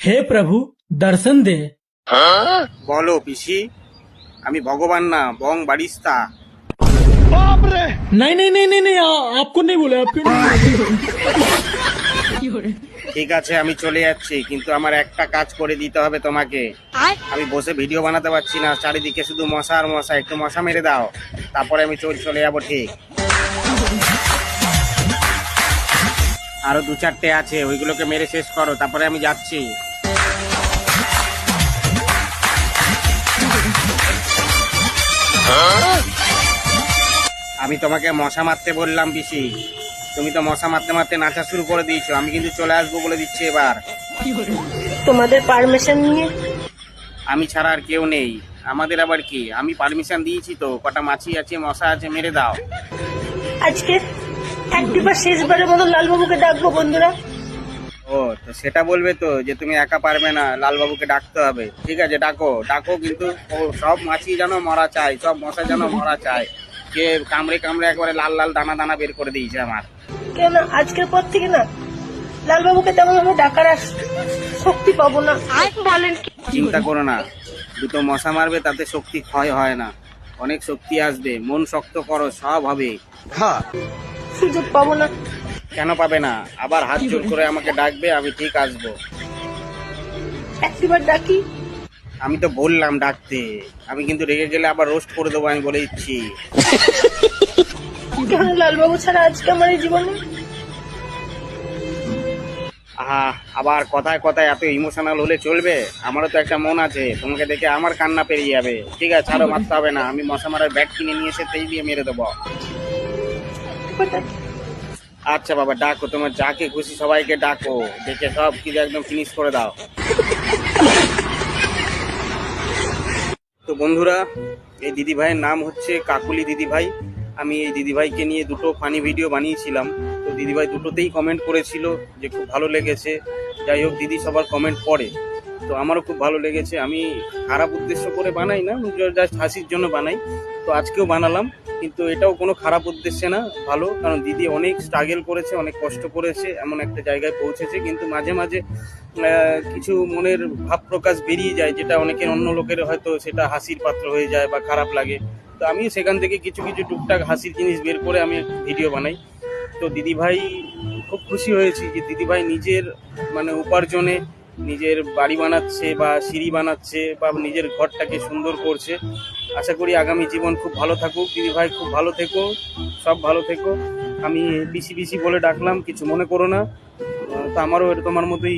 हे प्रभु दर्शन दे। বলো পিসি, আমি ভগবান না, বং বারিস্তা। नहीं नहीं नहीं नहीं नहीं आपको नहीं बोले, आपको नहीं बोले। ঠিক আছে, আমি চলে যাচ্ছি, কিন্তু আমার একটা কাজ করে দিতে হবে তোমাকে। আমি বসে ভিডিও বানাতে পারছি না, চারিদিকে শুধু মশা আর মশা। একটু মশা মেরে দাও, তারপরে আমি চলে যাবো। ঠিক, আরো দু চারটে আছে, ওইগুলোকে মেরে শেষ করো, তারপরে আমি যাচ্ছি। আমি তোমাকে মশা মারতে বললাম পিসি, তুমি তো মশা মারতে মারতে নাচা শুরু করে দিয়েছো। আমি কিন্তু চলে আসবো বলে দিচ্ছি এবার। তোমাদের পারমিশন নিয়ে? আমি ছাড়া আর কেউ নেই, আমাদের আবার কি? আমি পারমিশন দিয়েছি তো, কটা মাছি আছে, মশা আছে, মেরে দাও। আজকে একটিবার শেষবারের মতো লালবাবুকে ডাকবো বন্ধুরা। ও তো সেটা বলবে তো, যে তুমি একা পারবে না, লালবাবুকে ডাকতে হবে। ঠিক আছে, ডাকো ডাকো, কিন্তু ও সব মাছি যেন মরা চায়, সব মশা যেন মরা চায়। যে কামড়ে কামড়ে একবারে লাল লাল দানা দানা বের করে দিয়েছে আমার। কেন আজকের পর থেকে না লালবাবুকে তেমন ভাবে ডাকার আর শক্তি পাবো না। বলেন কি? চিন্তা করো না, দুটো মশা মারবে তাতে শক্তি ক্ষয় হয় না, অনেক শক্তি আসবে। মন শক্ত করো, সব হবে। সুযোগ পাবো না? কেন পাবে না? আবার হাত জোর করে আমাকে ডাকবে, আমি ঠিক আসবো। একটিবার ডাকি? আমি তো বললাম ডাকতে, আমি কিন্তু রেগে গেলে আবার রোস্ট করে দেবো, আমি বলে দিচ্ছি। কেন লালবাবু ছাড়া আজকে আমার এই জীবনে? আহা, আবার কথায় কথায় এত ইমোশনাল হলে চলবে? আমারও তো একটা মন আছে, তোমাকে দেখে আমার কান্না পেরিয়ে যাবে। ঠিক আছে, আরো মারতে হবে না, আমি মশা মারার ব্যাট কিনে নিয়ে এসে তেই দিয়ে মেরে দেবো। একটিবার ডাকি? আচ্ছা বাবা, ডাকো, তোমার যাকে খুশি সবাইকে ডাকো, দেখে সব কিছু একদম ফিনিশ করে দাও। তো বন্ধুরা, এই দিদি ভাইয়ের নাম হচ্ছে কাকুলি দিদি ভাই। আমি এই দিদি ভাইকে নিয়ে দুটো ফানি ভিডিও বানিয়েছিলাম। তো দিদি ভাই দুটোতেই কমেন্ট করেছিল যে খুব ভালো লেগেছে। যাই হোক, দিদি সবার কমেন্ট পড়ে, তো আমারও খুব ভালো লেগেছে। আমি খারাপ উদ্দেশ্য করে বানাই না, জাস্ট হাসির জন্য বানাই। তো আজকেও বানালাম, কিন্তু এটাও কোনো খারাপ উদ্দেশ্যে না, ভালো। কারণ দিদি অনেক স্ট্রাগল করেছে, অনেক কষ্ট করেছে, এমন একটা জায়গায় পৌঁছেছে। কিন্তু মাঝে মাঝে কিছু মনের ভাব প্রকাশ বেরিয়ে যায়, যেটা অনেকের, অন্য লোকের হয়তো সেটা হাসির পাত্র হয়ে যায় বা খারাপ লাগে। তো আমিও সেখান থেকে কিছু কিছু টুকটাক হাসির জিনিস বের করে আমি ভিডিও বানাই। তো দিদিভাই খুব খুশি হয়েছি যে দিদিভাই নিজের উপার্জনে নিজের বাড়ি বানাচ্ছে বা সিঁড়ি বানাচ্ছে বা নিজের ঘরটাকে সুন্দর করছে। আশা করি আগামী জীবন খুব ভালো থাকুক। দিদিভাই খুব ভালো থেকো, সব ভালো থেকো। আমি পিসি পিসি বলে ডাকলাম, কিছু মনে করো না। তো আমারও তোমার মতোই